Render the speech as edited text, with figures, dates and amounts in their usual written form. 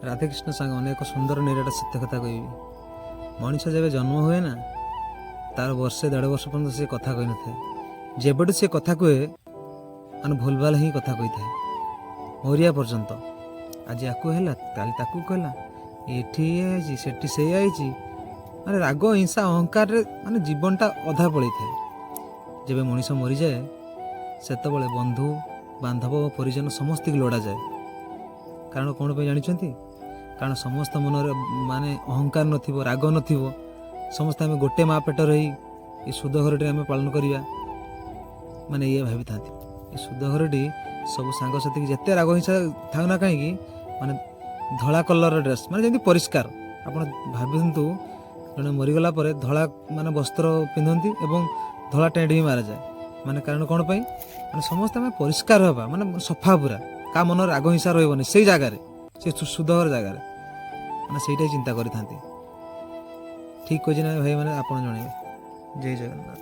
ରାଧାକୃଷ୍ଣ ସାଙ୍ଗ ଅନେକ ସୁନ୍ଦର ନିରାଟ ସତ୍ୟ କଥା କହିବି। ମଣିଷ ଯେବେ ଜନ୍ମ ହୁଏ ନା ତାର ବର୍ଷେ ଦେଢ଼ ବର୍ଷ ପର୍ଯ୍ୟନ୍ତ ସେ କଥା କହିନଥାଏ। ଯେବେଠୁ ସେ କଥା କୁହେ ମାନେ ଭୁଲଭାଲ ହିଁ କଥା କହିଥାଏ ମରିବା ପର୍ଯ୍ୟନ୍ତ। ଆଜି ଆକୁ ହେଲା କାଲି ତାକୁ କହିଲା, ଏଠି ଇଏ ହେଇଛି ସେଠି ସେଇଆ ହେଇଛି, ମାନେ ରାଗ ହିଂସା ଅହଙ୍କାରରେ ମାନେ ଜୀବନଟା ଅଧା ପଳେଇଥାଏ। ଯେବେ ମଣିଷ ମରିଯାଏ ସେତେବେଳେ ବନ୍ଧୁ ବାନ୍ଧବ ଓ ପରିଜନ ସମସ୍ତଙ୍କୁ ଲୋଡ଼ାଯାଏ। କାରଣ କ'ଣ ପାଇଁ ଜାଣିଛନ୍ତି? କାରଣ ସମସ୍ତ ମନରେ ମାନେ ଅହଙ୍କାର ନଥିବ, ରାଗ ନଥିବ। ସମସ୍ତେ ଆମେ ଗୋଟେ ମା ପେଟରେ ରହି ଏ ଶୁଦ୍ଧ ଘରଟିରେ ଆମେ ପାଳନ କରିବା, ମାନେ ଇଏ ଭାବିଥାନ୍ତି। ଏ ଶୁଦ୍ଧ ଘରଟି ସବୁ ସାଙ୍ଗସାଥି ଯେତେ ରାଗ ହିଂସା ଥାଉ ନା କାହିଁକି, ମାନେ ଧଳା କଲର୍ର ଡ୍ରେସ୍, ମାନେ ଯେମିତି ପରିଷ୍କାର। ଆପଣ ଭାବନ୍ତୁ ଜଣେ ମରିଗଲା ପରେ ଧଳା ମାନେ ବସ୍ତ୍ର ପିନ୍ଧନ୍ତି ଏବଂ ଧଳା ଟେଣ୍ଟ ବି ମାରାଯାଏ। ମାନେ କାରଣ କ'ଣ ପାଇଁ? ମାନେ ସମସ୍ତେ ଆମେ ପରିଷ୍କାର ହେବା, ମାନେ ସଫା ପୁରା, କାହା ମନରେ ରାଗ ହିଂସା ରହିବନି ସେଇ ଜାଗାରେ, ସେ ଶୁଦ୍ଧ ଘର ଜାଗାରେ, ମାନେ ସେଇଟା ଚିନ୍ତା କରିଥାନ୍ତି। ଠିକ୍ କହିଛି ନା ଭାଇମାନେ? ଆପଣ ଜଣେଇବେ। ଜୟ ଜଗନ୍ନାଥ।